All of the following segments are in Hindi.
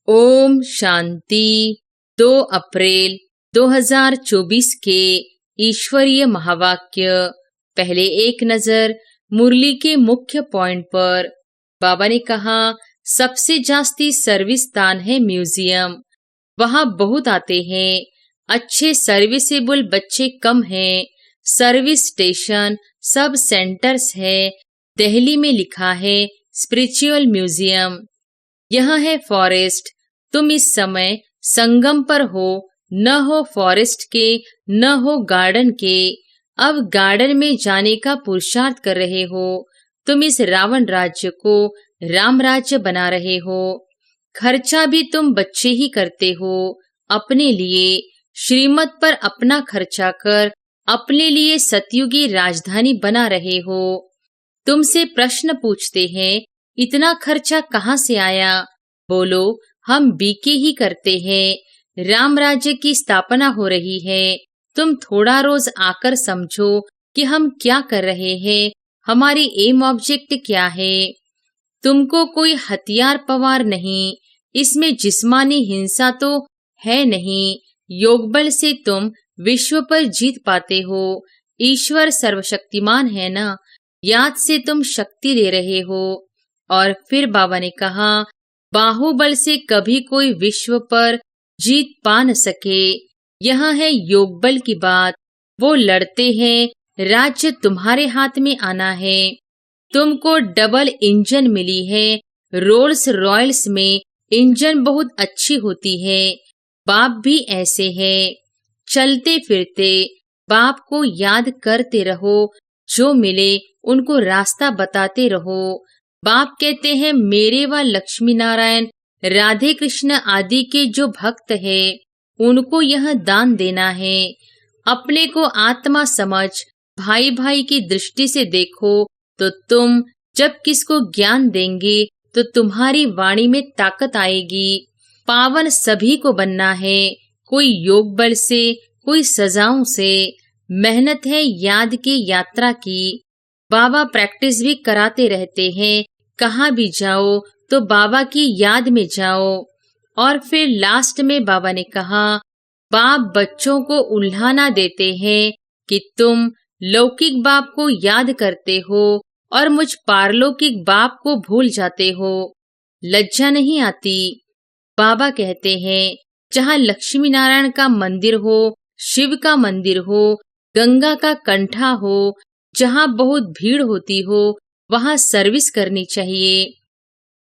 ओम शांति। 2 अप्रैल 2024 के ईश्वरीय महावाक्य। पहले एक नजर मुरली के मुख्य पॉइंट पर। बाबा ने कहा, सबसे जास्ती सर्विस स्थान है म्यूजियम। वहाँ बहुत आते हैं। अच्छे सर्विसेबल बच्चे कम हैं। सर्विस स्टेशन सब सेंटर्स है। दिल्ली में लिखा है स्पिरिचुअल म्यूजियम। यह है फॉरेस्ट। तुम इस समय संगम पर हो, न हो फॉरेस्ट के, न हो गार्डन के। अब गार्डन में जाने का पुरुषार्थ कर रहे हो। तुम इस रावण राज्य को राम राज्य बना रहे हो। खर्चा भी तुम बच्चे ही करते हो अपने लिए। श्रीमत पर अपना खर्चा कर अपने लिए सतयुगी राजधानी बना रहे हो। तुमसे प्रश्न पूछते हैं, इतना खर्चा कहाँ से आया? बोलो, हम बीके ही करते हैं। राम राज्य की स्थापना हो रही है। तुम थोड़ा रोज आकर समझो कि हम क्या कर रहे हैं, हमारी एम ऑब्जेक्ट क्या है। तुमको कोई हथियार पवार नहीं, इसमें जिस्मानी हिंसा तो है नहीं। योग बल से तुम विश्व पर जीत पाते हो। ईश्वर सर्वशक्तिमान है ना, याद से तुम शक्ति दे रहे हो। और फिर बाबा ने कहा, बाहुबल से कभी कोई विश्व पर जीत पा न सके। यह है योग बल की बात। वो लड़ते हैं, राज्य तुम्हारे हाथ में आना है। तुमको डबल इंजन मिली है। रोल्स रॉयल्स में इंजन बहुत अच्छी होती है। बाप भी ऐसे है। चलते फिरते बाप को याद करते रहो। जो मिले उनको रास्ता बताते रहो। बाप कहते हैं, मेरे व लक्ष्मी नारायण, राधे कृष्ण आदि के जो भक्त है उनको यह दान देना है। अपने को आत्मा समझ भाई भाई की दृष्टि से देखो, तो तुम जब किसको ज्ञान देंगे तो तुम्हारी वाणी में ताकत आएगी। पावन सभी को बनना है, कोई योग बल से, कोई सजाओं से। मेहनत है याद की यात्रा की। बाबा प्रैक्टिस भी कराते रहते हैं। कहाँ भी जाओ तो बाबा की याद में जाओ। और फिर लास्ट में बाबा ने कहा, बाप बच्चों को उल्हाना देते हैं कि तुम लौकिक बाप को याद करते हो और मुझ पारलौकिक बाप को भूल जाते हो। लज्जा नहीं आती? बाबा कहते हैं, जहाँ लक्ष्मी नारायण का मंदिर हो, शिव का मंदिर हो, गंगा का कंठा हो, जहाँ बहुत भीड़ होती हो, वहाँ सर्विस करनी चाहिए।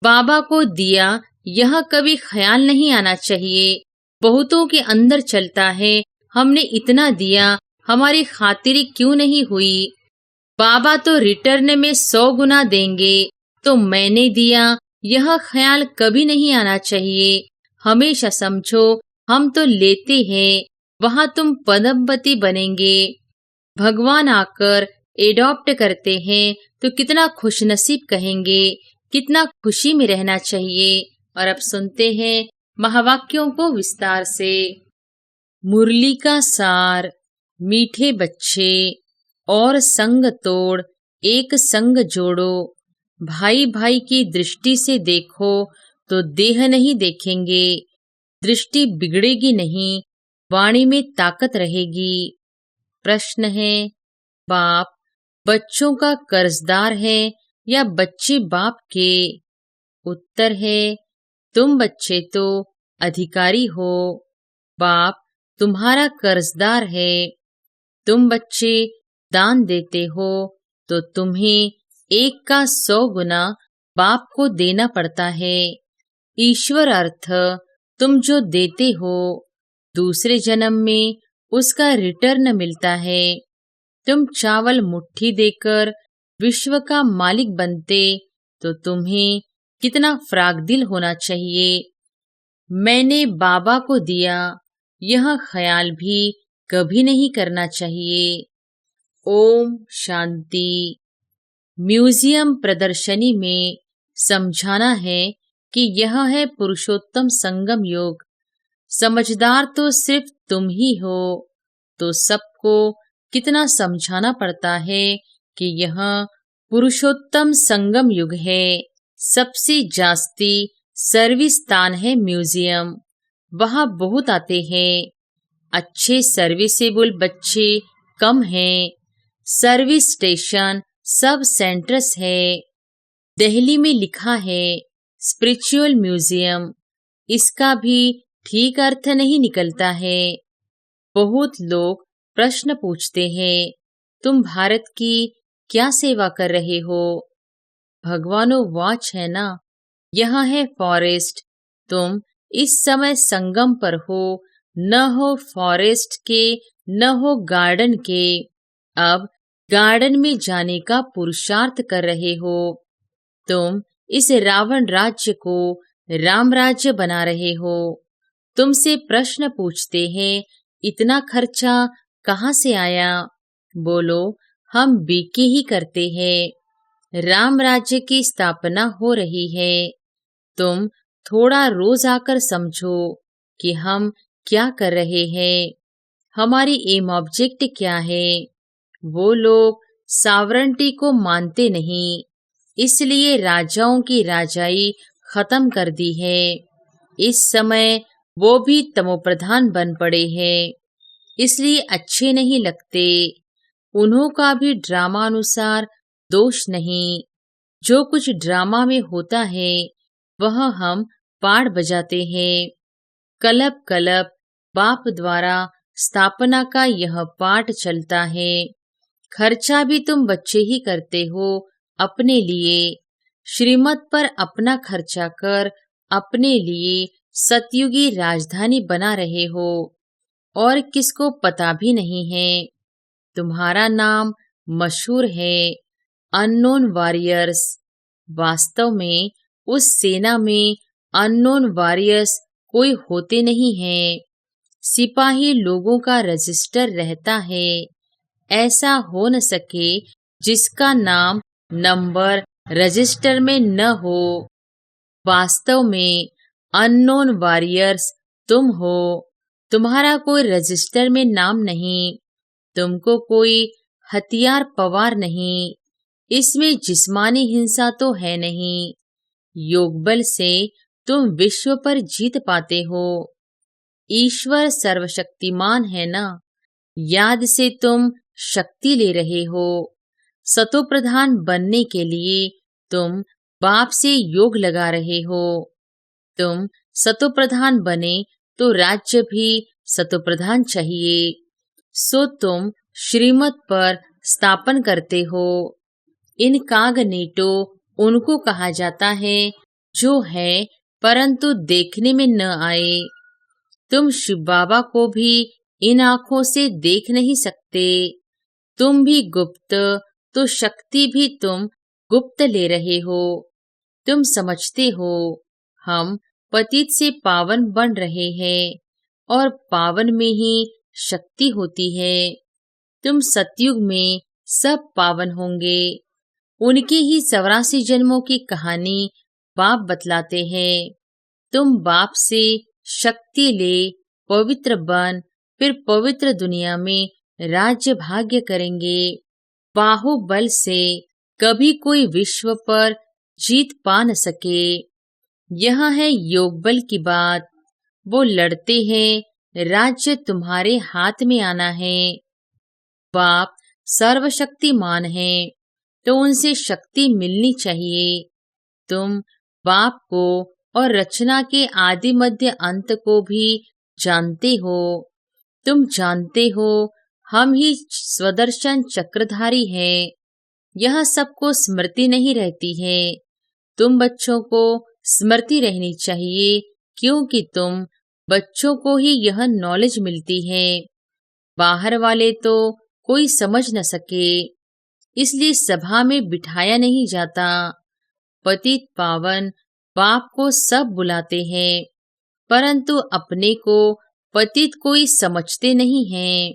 बाबा को दिया यह कभी ख्याल नहीं आना चाहिए। बहुतों के अंदर चलता है, हमने इतना दिया, हमारी खातिरी क्यों नहीं हुई। बाबा तो रिटर्न में 100 गुना देंगे, तो मैंने दिया यह ख्याल कभी नहीं आना चाहिए। हमेशा समझो, हम तो लेते हैं, वहाँ तुम पद्मवती बनेंगे। भगवान आकर एडॉप्ट करते हैं तो कितना खुशनसीब कहेंगे, कितना खुशी में रहना चाहिए। और अब सुनते हैं महावाक्यों को विस्तार से। मुरली का सार। मीठे बच्चे और संग तोड़ एक संग जोड़ो। भाई भाई की दृष्टि से देखो तो देह नहीं देखेंगे। दृष्टि बिगड़ेगी नहीं, वाणी में ताकत रहेगी। प्रश्न है, बाप बच्चों का कर्जदार है या बच्चे बाप के? उत्तर है, तुम बच्चे तो अधिकारी हो, बाप तुम्हारा कर्जदार है। तुम बच्चे दान देते हो तो तुम्हें 1 का 100 गुना बाप को देना पड़ता है। ईश्वर अर्थ तुम जो देते हो, दूसरे जन्म में उसका रिटर्न मिलता है। तुम चावल मुट्ठी देकर विश्व का मालिक बनते तो तुम्हें कितना फ्रागदिल होना चाहिए। मैंने बाबा को दिया, यह ख्याल भी कभी नहीं करना चाहिए। ओम शांति। म्यूजियम प्रदर्शनी में समझाना है कि यह है पुरुषोत्तम संगम योग। समझदार तो सिर्फ तुम ही हो, तो सबको कितना समझाना पड़ता है कि यह पुरुषोत्तम संगम युग है। सबसे जास्ती सर्विस स्थान है म्यूजियम, वहाँ बहुत आते हैं। अच्छे सर्विसेबल बच्चे कम हैं। सर्विस स्टेशन सब सेंटर्स है। दिल्ली में लिखा है स्पिरिचुअल म्यूजियम, इसका भी ठीक अर्थ नहीं निकलता है। बहुत लोग प्रश्न पूछते हैं, तुम भारत की क्या सेवा कर रहे हो? भगवानो वॉच है ना, यहाँ है फॉरेस्ट, तुम इस समय संगम पर हो, न हो फॉरेस्ट के न हो गार्डन के। अब गार्डन में जाने का पुरुषार्थ कर रहे हो। तुम इस रावण राज्य को राम राज्य बना रहे हो। तुमसे प्रश्न पूछते हैं, इतना खर्चा कहाँ से आया? बोलो, हम बीके ही करते हैं। राम राज्य की स्थापना हो रही है। तुम थोड़ा रोज आकर समझो कि हम क्या कर रहे हैं, हमारी एम ऑब्जेक्ट क्या है। वो लोग सॉवरेंटी को मानते नहीं, इसलिए राजाओं की राजाई खत्म कर दी है। इस समय वो भी तमोप्रधान बन पड़े हैं, इसलिए अच्छे नहीं लगते। उन्हों का भी ड्रामा अनुसार दोष नहीं। जो कुछ ड्रामा में होता है वह हम पाठ बजाते हैं। कलप कलप बाप द्वारा स्थापना का यह पाठ चलता है। खर्चा भी तुम बच्चे ही करते हो अपने लिए। श्रीमत पर अपना खर्चा कर अपने लिए सतयुगी राजधानी बना रहे हो और किसको पता भी नहीं है। तुम्हारा नाम मशहूर है, अननोन वॉरियर्स। वास्तव में उस सेना में अननोन वॉरियर्स कोई होते नहीं हैं। सिपाही लोगों का रजिस्टर रहता है। ऐसा हो न सके जिसका नाम नंबर रजिस्टर में न हो। वास्तव में अननोन वॉरियर्स तुम हो। तुम्हारा कोई रजिस्टर में नाम नहीं, तुमको कोई हथियार पवार नहीं। इसमें जिस्मानी हिंसा तो है नहीं। योग बल से तुम विश्व पर जीत पाते हो। ईश्वर सर्वशक्तिमान है ना, याद से तुम शक्ति ले रहे हो। सतोप्रधान बनने के लिए तुम बाप से योग लगा रहे हो। तुम सतोप्रधान बने तो राज्य भी सतोप्रधान चाहिए, सो तुम श्रीमत पर स्थापन करते हो। इनकॉग्निटो उनको कहा जाता है जो है परंतु देखने में न आए। तुम शिव बाबा को भी इन आँखों से देख नहीं सकते। तुम भी गुप्त, तो शक्ति भी तुम गुप्त ले रहे हो। तुम समझते हो हम पतित से पावन बन रहे हैं और पावन में ही शक्ति होती है। तुम सतयुग में सब पावन होंगे। उनके ही 84 जन्मों की कहानी बाप बतलाते हैं। तुम बाप से शक्ति ले, पवित्र बन, फिर पवित्र दुनिया में राज्य भाग्य करेंगे। बाहुबल से कभी कोई विश्व पर जीत पा न सके। यह है योग बल की बात। वो लड़ते हैं, राज्य तुम्हारे हाथ में आना है। बाप सर्वशक्तिमान है तो उनसे शक्ति मिलनी चाहिए। तुम बाप को और रचना के आदि मध्य अंत को भी जानते हो। तुम जानते हो हम ही स्वदर्शन चक्रधारी हैं। यह सबको स्मृति नहीं रहती है। तुम बच्चों को स्मृति रहनी चाहिए, क्योंकि तुम बच्चों को ही यह नॉलेज मिलती है। बाहर वाले तो कोई समझ न सके, इसलिए सभा में बिठाया नहीं जाता। पतित पावन बाप को सब बुलाते हैं, परंतु अपने को पतित कोई समझते नहीं हैं।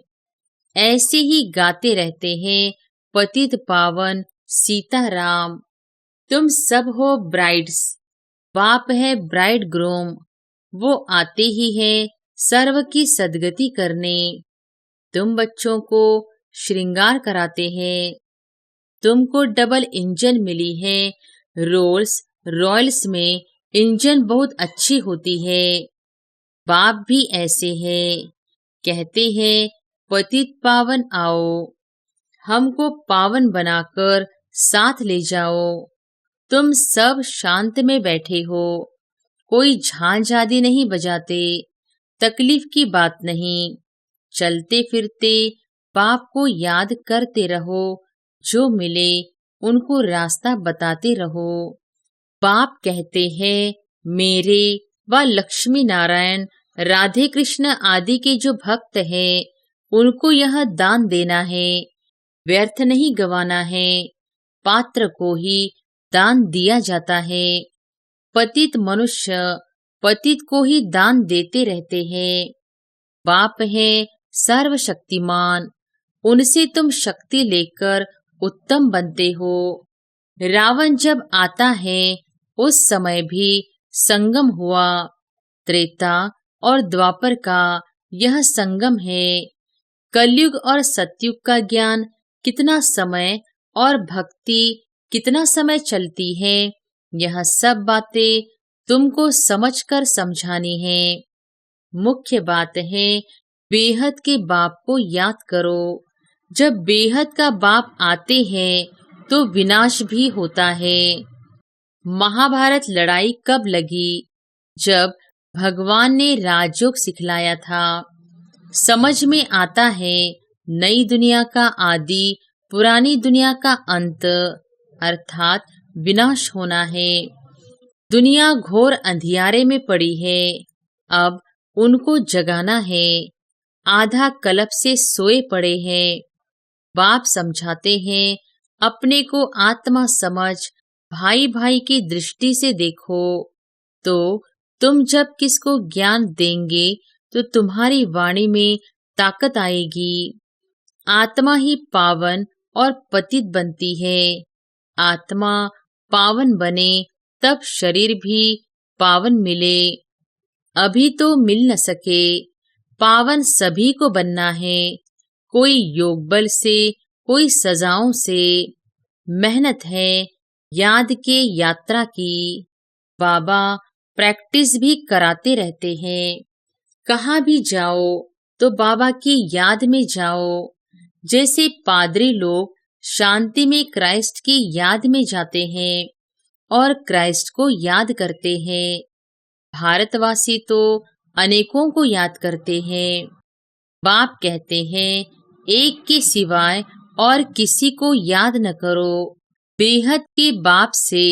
ऐसे ही गाते रहते हैं, पतित पावन सीताराम। तुम सब हो ब्राइड्स, बाप है ब्राइड ग्रूम। वो आते ही है सर्व की सदगति करने। तुम बच्चों को श्रृंगार कराते हैं। तुमको डबल इंजन मिली है रोल्स रॉयल्स में इंजन बहुत अच्छी होती है। बाप भी ऐसे हैं, कहते हैं पतित पावन आओ, हमको पावन बनाकर साथ ले जाओ। तुम सब शांत में बैठे हो, कोई झांझ आदि नहीं बजाते, तकलीफ की बात नहीं। चलते फिरते बाप को याद करते रहो, जो मिले उनको रास्ता बताते रहो। बाप कहते हैं मेरे व लक्ष्मी नारायण, राधे कृष्ण आदि के जो भक्त हैं उनको यह दान देना है, व्यर्थ नहीं गवाना है। पात्र को ही दान दिया जाता है। पतित मनुष्य पतित को ही दान देते रहते हैं। बाप है सर्वशक्तिमान, उनसे तुम शक्ति लेकर उत्तम बनते हो। रावण जब आता है उस समय भी संगम हुआ। त्रेता और द्वापर का यह संगम है। कलयुग और सतयुग का ज्ञान कितना समय और भक्ति कितना समय चलती है, यह सब बातें तुमको समझकर समझानी है। मुख्य बात है बेहद के बाप को याद करो। जब बेहद का बाप आते हैं तो विनाश भी होता है। महाभारत लड़ाई कब लगी? जब भगवान ने राजयोग सिखलाया था। समझ में आता है नई दुनिया का आदि, पुरानी दुनिया का अंत, अर्थात विनाश होना है। दुनिया घोर अंधियारे में पड़ी है, अब उनको जगाना है। आधा कल्प से सोए पड़े हैं। बाप समझाते हैं अपने को आत्मा समझ, भाई भाई की दृष्टि से देखो। तो तुम जब किसको ज्ञान देंगे तो तुम्हारी वाणी में ताकत आएगी। आत्मा ही पावन और पतित बनती है। आत्मा पावन बने तब शरीर भी पावन मिले। अभी तो मिल न सके। पावन सभी को बनना है, कोई योग बल से, कोई सजाओं से। मेहनत है याद के यात्रा की। बाबा प्रैक्टिस भी कराते रहते हैं। कहाँ भी जाओ तो बाबा की याद में जाओ। जैसे पादरी लोग शांति में क्राइस्ट की याद में जाते हैं और क्राइस्ट को याद करते हैं। भारतवासी तो अनेकों को याद करते हैं। बाप कहते हैं एक के सिवाय और किसी को याद न करो। बेहद के बाप से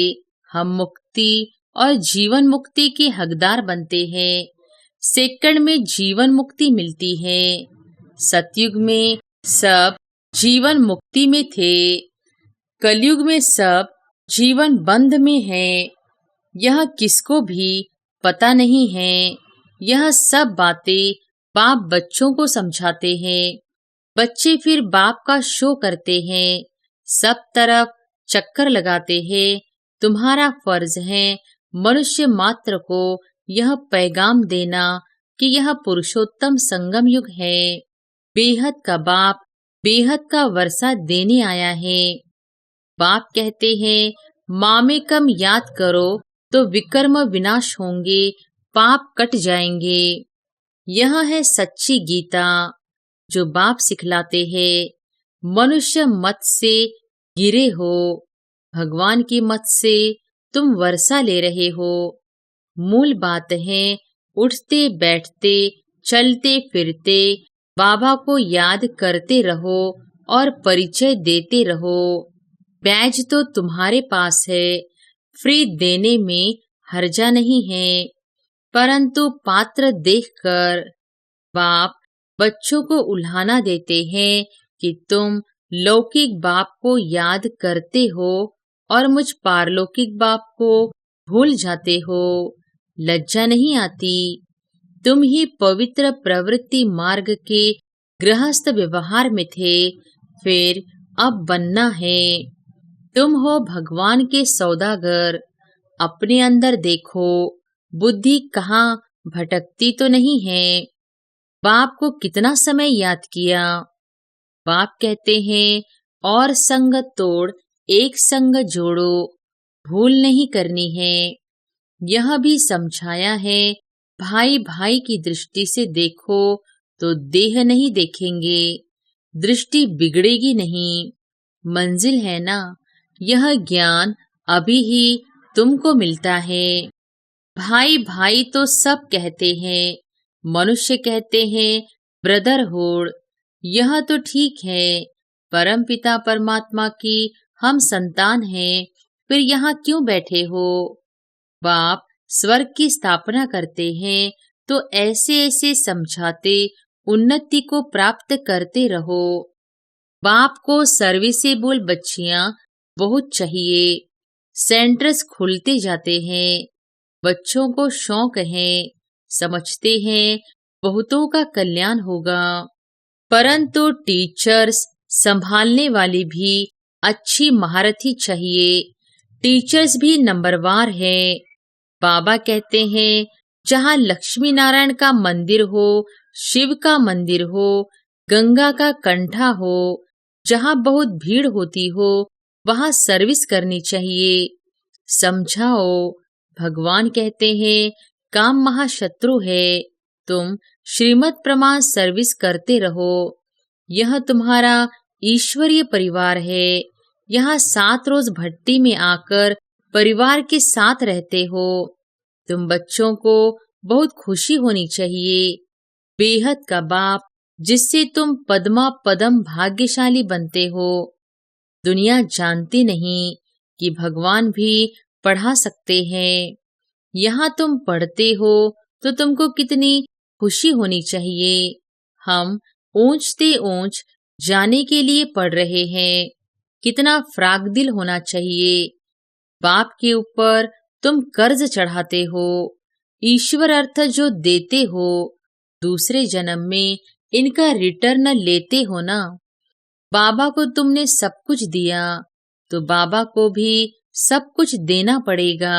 हम मुक्ति और जीवन मुक्ति के हकदार बनते हैं। सेकंड में जीवन मुक्ति मिलती है। सतयुग में सब जीवन मुक्ति में थे, कलयुग में सब जीवन बंध में है। यह किसको भी पता नहीं है। यह सब बातें बाप बच्चों को समझाते हैं। बच्चे फिर बाप का शो करते हैं, सब तरफ चक्कर लगाते हैं। तुम्हारा फर्ज है मनुष्य मात्र को यह पैगाम देना कि यह पुरुषोत्तम संगम युग है। बेहद का बाप बेहद का वर्षा देने आया है। बाप कहते हैं माँ में कम याद करो तो विकर्म विनाश होंगे, पाप कट जाएंगे। यह है सच्ची गीता जो बाप सिखलाते हैं। मनुष्य मत से गिरे हो, भगवान की मत से तुम वर्षा ले रहे हो। मूल बात है उठते बैठते चलते फिरते बाबा को याद करते रहो और परिचय देते रहो। बैज तो तुम्हारे पास है, फ्री देने में हर्जा नहीं है, परंतु पात्र देखकर बाप बच्चों को उल्हाना देते हैं कि तुम लौकिक बाप को याद करते हो और मुझ पारलौकिक बाप को भूल जाते हो। लज्जा नहीं आती? तुम ही पवित्र प्रवृत्ति मार्ग के गृहस्थ व्यवहार में थे, फिर अब बनना है। तुम हो भगवान के सौदागर। अपने अंदर देखो, बुद्धि कहाँ भटकती तो नहीं है। बाप को कितना समय याद किया? बाप कहते हैं और संग तोड़ एक संग जोड़ो, भूल नहीं करनी है। यह भी समझाया है, भाई भाई की दृष्टि से देखो तो देह नहीं देखेंगे, दृष्टि बिगड़ेगी नहीं। मंजिल है ना, यह ज्ञान अभी ही तुमको मिलता है। भाई भाई तो सब कहते हैं, मनुष्य कहते हैं ब्रदरहुड, यह तो ठीक है। परमपिता परमात्मा की हम संतान हैं, फिर यहाँ क्यों बैठे हो? बाप स्वर्ग की स्थापना करते हैं, तो ऐसे ऐसे समझाते उन्नति को प्राप्त करते रहो। बाप को सर्विसेबल बच्चियां बहुत चाहिए। सेंटर्स खुलते जाते हैं, बच्चों को शौक है, समझते हैं बहुतों का कल्याण होगा। परंतु टीचर्स संभालने वाली भी अच्छी महारथी चाहिए। टीचर्स भी नंबरवार है। बाबा कहते हैं, जहाँ लक्ष्मी नारायण का मंदिर हो, शिव का मंदिर हो, गंगा का कंठा हो, जहाँ बहुत भीड़ होती हो, वहाँ सर्विस करनी चाहिए। समझाओ, भगवान कहते हैं, काम महाशत्रु है, तुम श्रीमत प्रमाण सर्विस करते रहो। यह तुम्हारा ईश्वरीय परिवार है। यहाँ 7 रोज भट्टी में आकर परिवार के साथ रहते हो। तुम बच्चों को बहुत खुशी होनी चाहिए। बेहद का बाप जिससे तुम पद्मा पदम भाग्यशाली बनते हो। दुनिया जानती नहीं कि भगवान भी पढ़ा सकते हैं। यहाँ तुम पढ़ते हो तो तुमको कितनी खुशी होनी चाहिए। हम ऊंचते ऊंच जाने के लिए पढ़ रहे हैं। कितना फ्राक दिल होना चाहिए। बाप के ऊपर तुम कर्ज चढ़ाते हो। ईश्वर अर्थ जो देते हो, दूसरे जन्म में इनका रिटर्न लेते हो ना। बाबा को तुमने सब कुछ दिया, तो बाबा को भी सब कुछ देना पड़ेगा।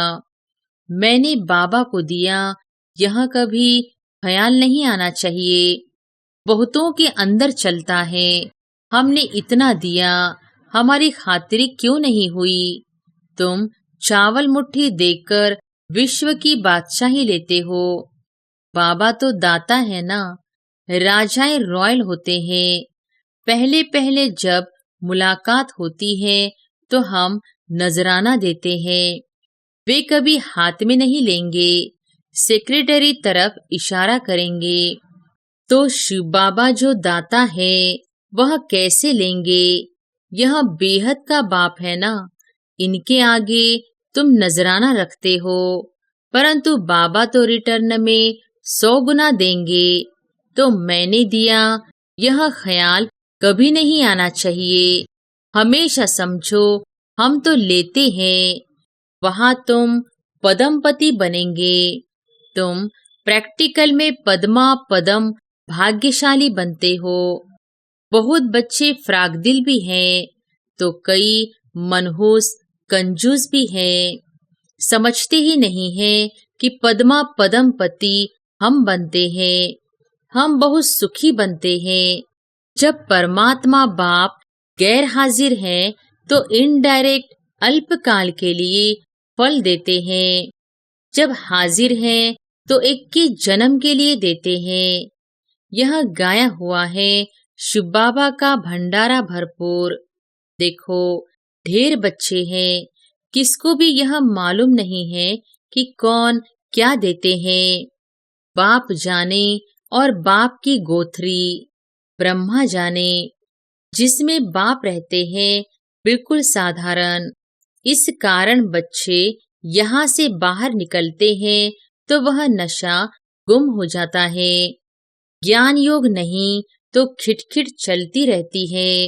मैंने बाबा को दिया, यह कभी ख्याल नहीं आना चाहिए। बहुतों के अंदर चलता है, हमने इतना दिया, हमारी खातिरी क्यों नहीं हुई। तुम चावल मुट्ठी देकर विश्व की बादशाही लेते हो। बाबा तो दाता है ना। राजाएं रॉयल होते हैं। पहले पहले जब मुलाकात होती है तो हम नजराना देते हैं। वे कभी हाथ में नहीं लेंगे, सेक्रेटरी तरफ इशारा करेंगे। तो शिव बाबा जो दाता है वह कैसे लेंगे। यह बेहद का बाप है ना। इनके आगे तुम नजराना रखते हो, परंतु बाबा तो रिटर्न में 100 गुना देंगे। तो मैंने दिया, यह ख्याल कभी नहीं आना चाहिए। हमेशा समझो हम तो लेते हैं। वहां तुम पदमपति बनेंगे। तुम प्रैक्टिकल में पद्मा पदम भाग्यशाली बनते हो। बहुत बच्चे फ्राकदिल भी हैं, तो कई मनहूस कंजूस भी हैं। समझते ही नहीं है कि पद्मा पदमपति हम बनते हैं। हम बहुत सुखी बनते हैं। जब परमात्मा बाप गैर हाजिर है तो इनडायरेक्ट अल्पकाल के लिए फल देते हैं। जब हाजिर हैं तो 21 जन्म के लिए देते हैं। यह गाया हुआ है, शिव बाबा का भंडारा भरपूर। देखो, ढेर बच्चे हैं, किसको भी यह मालूम नहीं है कि कौन क्या देते हैं। बाप जाने और बाप की गोथरी ब्रह्मा जाने। जिसमें बाप रहते हैं बिल्कुल साधारण। इस कारण बच्चे यहाँ से बाहर निकलते हैं तो वह नशा गुम हो जाता है। ज्ञान योग नहीं तो खिटखिट चलती रहती है।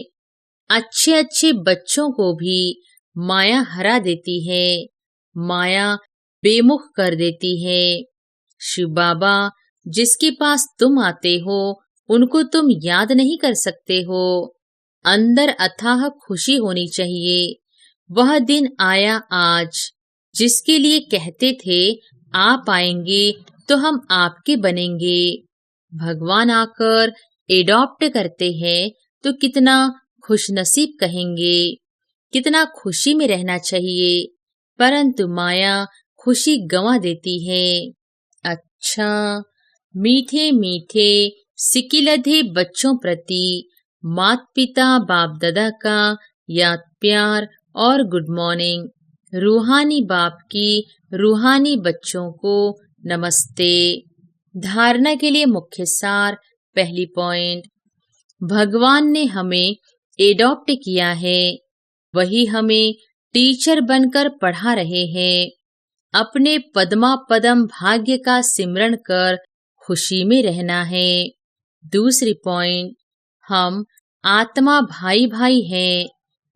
अच्छे अच्छे बच्चों को भी माया हरा देती है। माया बेमुख कर देती है। शिव बाबा जिसके पास तुम आते हो उनको तुम याद नहीं कर सकते हो। अंदर अथाह खुशी होनी चाहिए। वह दिन आया आज, जिसके लिए कहते थे आप आएंगे तो हम आपके बनेंगे। भगवान आकर एडॉप्ट करते हैं तो कितना खुशनसीब कहेंगे। कितना खुशी में रहना चाहिए। परंतु माया खुशी गंवा देती है। अच्छा, मीठे मीठे सिकिलधे बच्चों प्रति माता पिता बाप दादा का याद प्यार और गुड मॉर्निंग। रूहानी बाप की रूहानी बच्चों को नमस्ते। धारणा के लिए मुख्य सार। पहली पॉइंट, भगवान ने हमें एडॉप्ट किया है, वही हमें टीचर बनकर पढ़ा रहे हैं। अपने पद्मा पदम भाग्य का सिमरण कर खुशी में रहना है। दूसरी पॉइंट, हम आत्मा भाई भाई हैं,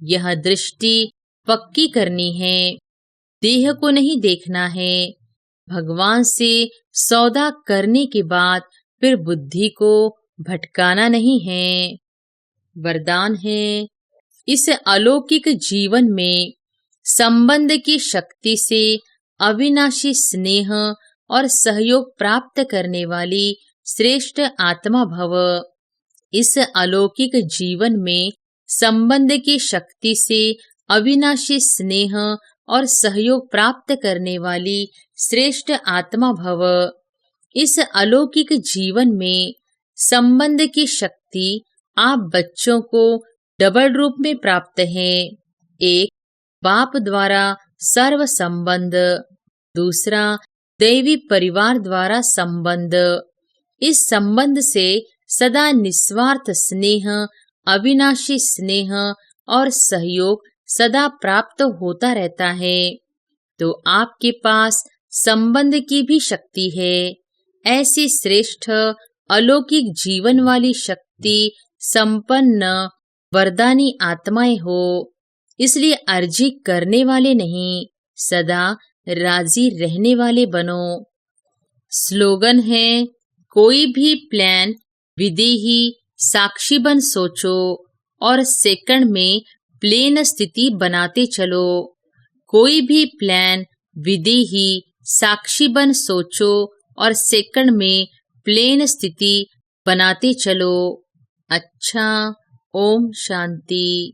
यह दृष्टि पक्की करनी है, देह को नहीं देखना है। भगवान से सौदा करने के बाद फिर बुद्धि को भटकाना नहीं है। वरदान है, इस अलौकिक जीवन में संबंध की शक्ति से अविनाशी स्नेह और सहयोग प्राप्त करने वाली श्रेष्ठ आत्मा भव। इस अलौकिक जीवन में संबंध की शक्ति से अविनाशी स्नेह और सहयोग प्राप्त करने वाली श्रेष्ठ आत्मा भव। इस अलौकिक जीवन में संबंध की शक्ति आप बच्चों को डबल रूप में प्राप्त है। एक, बाप द्वारा सर्व संबंध, दूसरा दैवी परिवार द्वारा संबंध। इस संबंध से सदा निस्वार्थ स्नेह, अविनाशी स्नेह और सहयोग सदा प्राप्त होता रहता है। तो आपके पास संबंध की भी शक्ति है। ऐसी श्रेष्ठ अलौकिक जीवन वाली शक्ति संपन्न वरदानी आत्माएं हो, इसलिए अर्जी करने वाले नहीं, सदा राजी रहने वाले बनो। स्लोगन है, कोई भी प्लान विदेही साक्षी बन सोचो और सेकंड में प्लेन स्थिति बनाते चलो। कोई भी प्लान विदेही साक्षी बन सोचो और सेकंड में प्लेन स्थिति बनाते चलो। अच्छा, ओम शांति।